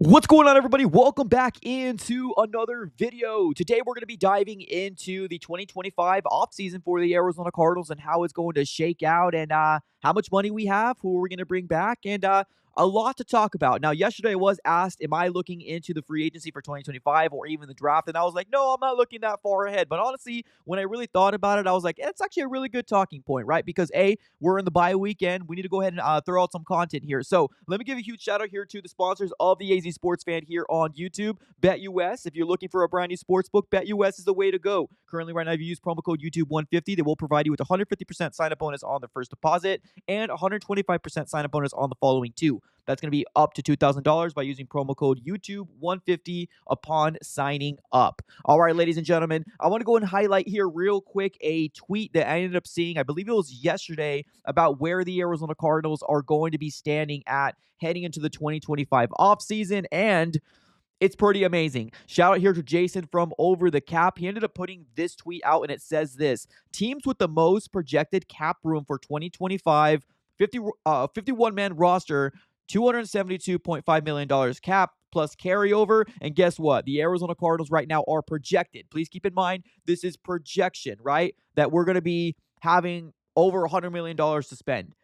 What's going on, everybody? Welcome back into another video. Today, we're going to be diving into the 2025 offseason for the Arizona Cardinals and how it's going to shake out and how much money we have, who we're going to bring back, and a lot to talk about. Now, yesterday I was asked, am I looking into the free agency for 2025 or even the draft? And I was like, no, I'm not looking that far ahead. But honestly, when I really thought about it, I was like, it's actually a really good talking point, right? Because A, we're in the bye weekend. We need to go ahead and throw out some content here. So let me give a huge shout out here to the sponsors of the AZ Sports Fan here on YouTube. BetUS. If you're looking for a brand new sports book, BetUS is the way to go. Currently, right now, if you use promo code YouTube150, they will provide you with 150% sign-up bonus on the first deposit and 125% sign-up bonus on the following two. That's going to be up to $2,000 by using promo code YouTube150 upon signing up. All right, ladies and gentlemen, I want to go and highlight here real quick a tweet that I ended up seeing, I believe it was yesterday, about where the Arizona Cardinals are going to be standing at heading into the 2025 offseason, and it's pretty amazing. Shout out here to Jason from Over the Cap. He ended up putting this tweet out, and it says this: teams with the most projected cap room for 2025, 51-man roster, $272.5 million cap plus carryover. And guess what? The Arizona Cardinals right now are projected. Please keep in mind, this is projection, right? That we're going to be having over $100 million to spend.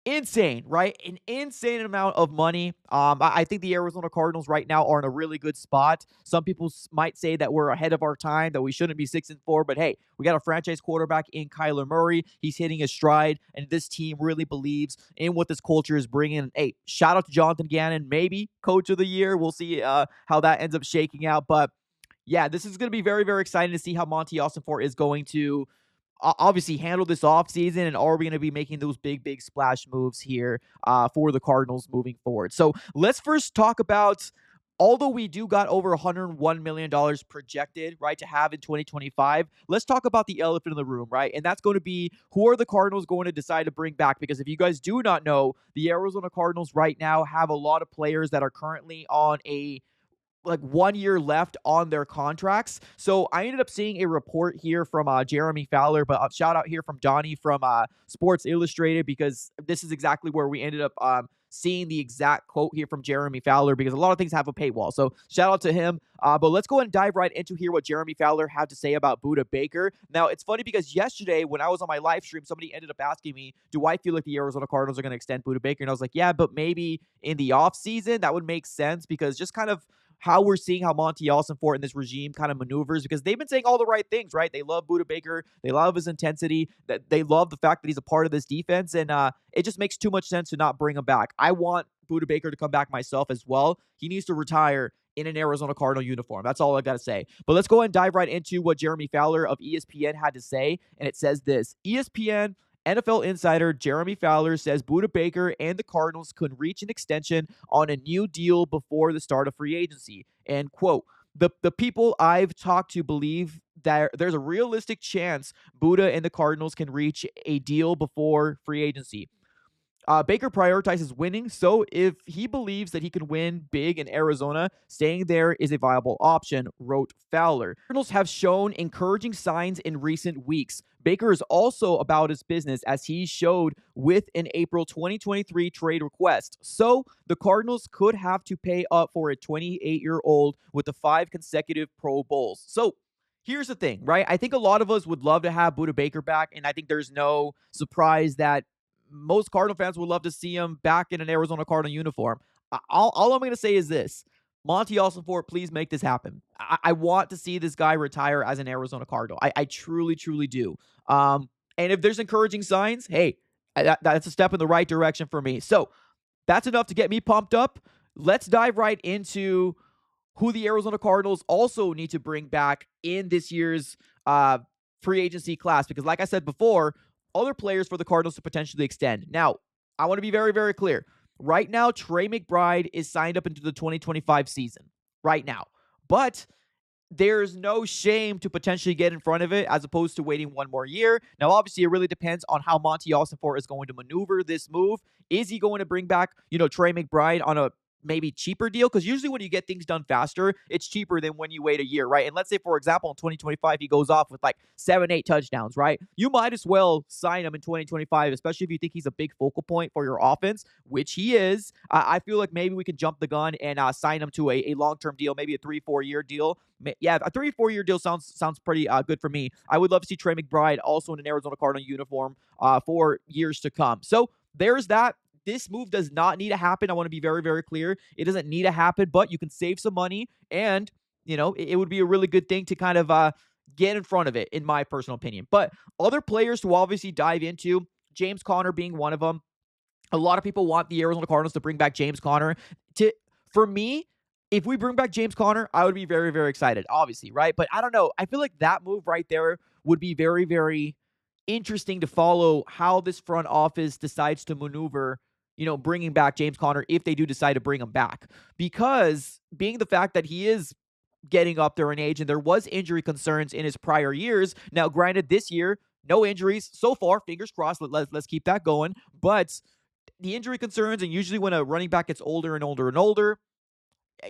Insane, right? An insane amount of money. I think the Arizona Cardinals right now are in a really good spot. Some people might say that we're ahead of our time, that we shouldn't be 6-4, but hey, we got a franchise quarterback in Kyler Murray. He's hitting his stride, and this team really believes in what this culture is bringing. Hey, shout out to Jonathan Gannon, maybe Coach of the Year. We'll see how that ends up shaking out, but yeah, this is going to be very, very exciting to see how Monty Ossenfort is going to obviously handle this offseason, and are we going to be making those big splash moves here for the Cardinals moving forward? So let's first talk about, although we do got over $101 million projected, right, to have in 2025, let's talk about the elephant in the room, right? And that's going to be, who are the Cardinals going to decide to bring back? Because if you guys do not know, the Arizona Cardinals right now have a lot of players that are currently on a 1 year left on their contracts. So I ended up seeing a report here from Jeremy Fowler, but a shout out here from Donnie from Sports Illustrated, because this is exactly where we ended up seeing the exact quote here from Jeremy Fowler, because a lot of things have a paywall. So shout out to him. But let's go ahead and dive right into here what Jeremy Fowler had to say about Budda Baker. Now, it's funny because yesterday when I was on my live stream, somebody ended up asking me, do I feel like the Arizona Cardinals are going to extend Budda Baker? And I was like, yeah, but maybe in the offseason, that would make sense, because just kind of how we're seeing how Monty Ossenfort and this regime kind of maneuvers, because they've been saying all the right things, right? They love Budda Baker. They love his intensity. That they love the fact that he's a part of this defense, and it just makes too much sense to not bring him back. I want Budda Baker to come back myself as well. He needs to retire in an Arizona Cardinal uniform. That's all I got to say. But let's go ahead and dive right into what Jeremy Fowler of ESPN had to say, and it says this: ESPN NFL insider Jeremy Fowler says Budda Baker and the Cardinals could reach an extension on a new deal before the start of free agency. And quote, the people I've talked to believe that there's a realistic chance Budda and the Cardinals can reach a deal before free agency. Baker prioritizes winning, so if he believes that he can win big in Arizona, staying there is a viable option, wrote Fowler. Cardinals have shown encouraging signs in recent weeks. Baker is also about his business, as he showed with an April 2023 trade request. So the Cardinals could have to pay up for a 28-year-old with the 5 consecutive Pro Bowls. So here's the thing, right? I think a lot of us would love to have Budda Baker back, and I think there's no surprise that most Cardinal fans would love to see him back in an Arizona Cardinal uniform. All I'm going to say is this: Monty Ossenfort, please make this happen. I want to see this guy retire as an Arizona Cardinal. I truly do. And if there's encouraging signs, hey, that's a step in the right direction for me. So that's enough to get me pumped up. Let's dive right into who the Arizona Cardinals also need to bring back in this year's free agency class. Because like I said before, other players for the Cardinals to potentially extend. Now, I want to be very, very clear. Right now, Trey McBride is signed up into the 2025 season. Right now. But there's no shame to potentially get in front of it as opposed to waiting one more year. Now, obviously, it really depends on how Monty Ossenfort is going to maneuver this move. Is he going to bring back, Trey McBride on a maybe cheaper deal, because usually when you get things done faster, it's cheaper than when you wait a year, right? And let's say, for example, in 2025, he goes off with like 7, 8 touchdowns, right? You might as well sign him in 2025, especially if you think he's a big focal point for your offense, which he is. I feel like maybe we can jump the gun and sign him to a long-term deal, maybe a 3, 4 year deal. Yeah, a 3, 4 year deal sounds pretty good for me. I would love to see Trey McBride also in an Arizona Cardinal uniform for years to come. So there's that. This move does not need to happen. I want to be very, very clear. It doesn't need to happen, but you can save some money, and it would be a really good thing to kind of get in front of it, in my personal opinion. But other players to obviously dive into, James Conner being one of them. A lot of people want the Arizona Cardinals to bring back James Conner. For me, if we bring back James Conner, I would be very, very excited, obviously, right? But I don't know. I feel like that move right there would be very, very interesting to follow how this front office decides to maneuver, bringing back James Conner if they do decide to bring him back. Because being the fact that he is getting up there in age and there was injury concerns in his prior years. Now, granted, this year, no injuries so far. Fingers crossed. Let's keep that going. But the injury concerns, and usually when a running back gets older and older and older,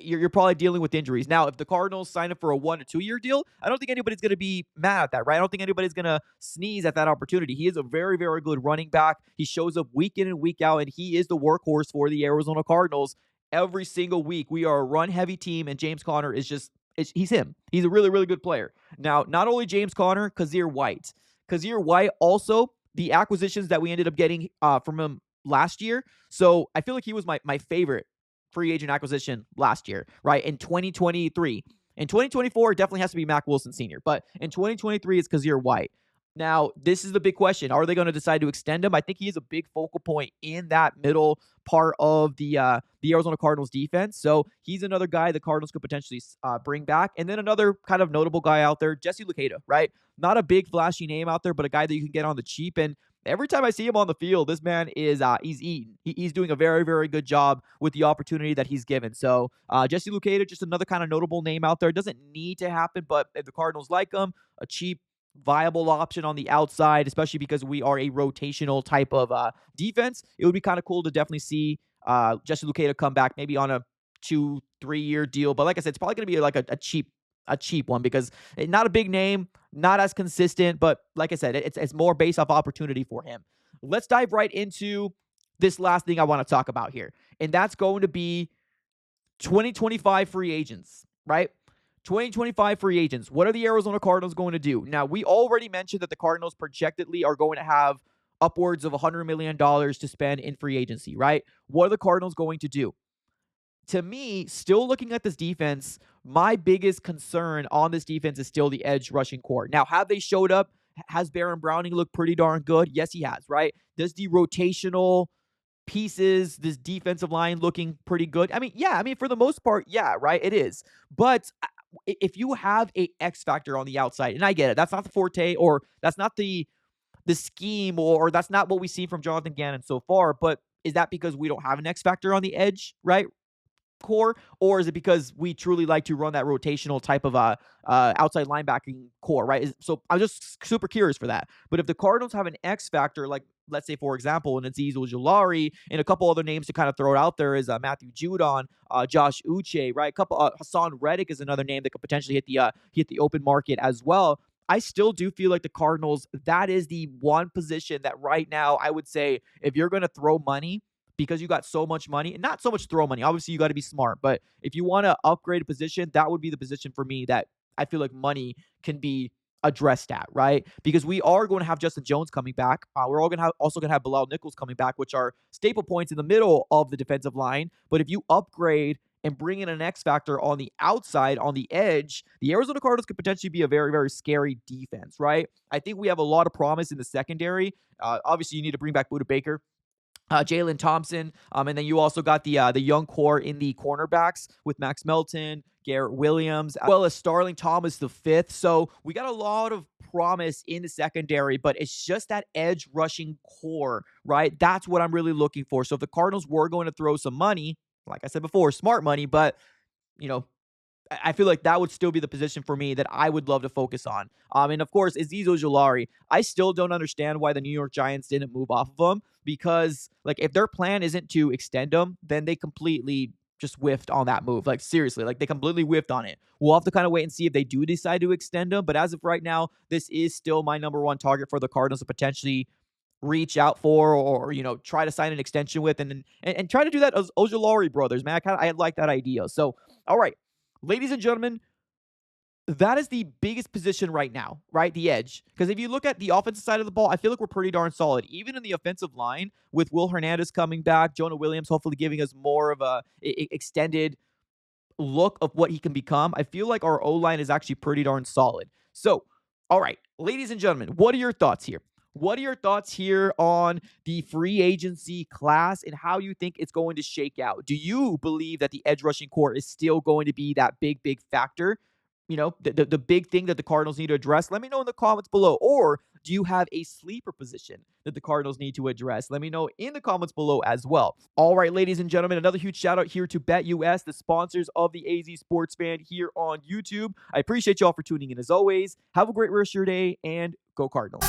you're probably dealing with injuries. Now, if the Cardinals sign up for a 1 to 2 year deal, I don't think anybody's going to be mad at that, right? I don't think anybody's going to sneeze at that opportunity. He is a very, very good running back. He shows up week in and week out, and he is the workhorse for the Arizona Cardinals. Every single week, we are a run-heavy team, and James Conner is he's him. He's a really, really good player. Now, not only James Conner, Kazir White. Kazir White, also, the acquisitions that we ended up getting from him last year. So I feel like he was my favorite free agent acquisition last year, right? In 2023. In 2024, it definitely has to be Mac Wilson Sr., but in 2023, it's Kazir White. Now, this is the big question. Are they going to decide to extend him? I think he is a big focal point in that middle part of the Arizona Cardinals defense. So he's another guy the Cardinals could potentially bring back. And then another kind of notable guy out there, Jesse Luketa, right? Not a big flashy name out there, but a guy that you can get on the cheap. And every time I see him on the field, this man is he's eating. He's doing a very, very good job with the opportunity that he's given. So Jesse Luketa, just another kind of notable name out there. It doesn't need to happen, but if the Cardinals like him, a cheap, viable option on the outside, especially because we are a rotational type of defense, it would be kind of cool to definitely see Jesse Luketa come back maybe on a 2-3 year deal. But like I said, it's probably going to be like a cheap one because not a big name, not as consistent, but like I said, it's more based off opportunity for him. Let's dive right into this last thing I want to talk about here, and that's going to be 2025 free agents, right? 2025 free agents. What are the Arizona Cardinals going to do? Now, we already mentioned that the Cardinals projectedly are going to have upwards of $100 million to spend in free agency, right? What are the Cardinals going to do? To me, still looking at this defense, my biggest concern on this defense is still the edge rushing core. Now, have they showed up? Has Baron Browning looked pretty darn good? Yes, he has, right? Does the rotational pieces, this defensive line looking pretty good? I mean, for the most part, yeah, right? It is. But if you have a X factor on the outside, and I get it, that's not the forte, or that's not the scheme, or that's not what we see from Jonathan Gannon so far, but is that because we don't have an X factor on the edge, right? Core, or is it because we truly like to run that rotational type of outside linebacking core, right? So I'm just super curious for that. But if the Cardinals have an X factor, like let's say, for example, an Azeez Ojulari, and a couple other names to kind of throw it out there is Matthew Judon, Josh Uche, right? A couple, Hassan Reddick is another name that could potentially hit the open market as well. I still do feel like the Cardinals, that is the one position that right now I would say if you're going to throw money, because you got so much money, and not so much throw money. Obviously, you got to be smart. But if you want to upgrade a position, that would be the position for me that I feel like money can be addressed at, right? Because we are going to have Justin Jones coming back. We're all also going to have Bilal Nichols coming back, which are staple points in the middle of the defensive line. But if you upgrade and bring in an X factor on the outside, on the edge, the Arizona Cardinals could potentially be a very, very scary defense, right? I think we have a lot of promise in the secondary. Obviously, you need to bring back Budda Baker. Jalen Thompson, and then you also got the young core in the cornerbacks with Max Melton, Garrett Williams, as well as Starling Thomas the fifth. So we got a lot of promise in the secondary, but it's just that edge rushing core, right? That's what I'm really looking for. So if the Cardinals were going to throw some money, like I said before, smart money, but I feel like that would still be the position for me that I would love to focus on. And of course, Azeez Ojulari. I still don't understand why the New York Giants didn't move off of him, because like if their plan isn't to extend him, then they completely just whiffed on that move. Like, seriously, like, they completely whiffed on it. We'll have to kind of wait and see if they do decide to extend him. But as of right now, this is still my number one target for the Cardinals to potentially reach out for, or try to sign an extension with, and try to do that as Ojulari brothers, man. I like that idea. So, all right, ladies and gentlemen, that is the biggest position right now, right? The edge. Because if you look at the offensive side of the ball, I feel like we're pretty darn solid. Even in the offensive line, with Will Hernandez coming back, Jonah Williams hopefully giving us more of a extended look of what he can become, I feel like our O-line is actually pretty darn solid. So, all right, ladies and gentlemen, what are your thoughts here? What are your thoughts here on the free agency class and how you think it's going to shake out? Do you believe that the edge rushing core is still going to be that big factor? The big thing that the Cardinals need to address? Let me know in the comments below. Or do you have a sleeper position that the Cardinals need to address? Let me know in the comments below as well. All right, ladies and gentlemen, another huge shout out here to BetUS, the sponsors of the AZ Sports Fan here on YouTube. I appreciate y'all for tuning in as always. Have a great rest of your day, and go Cardinals.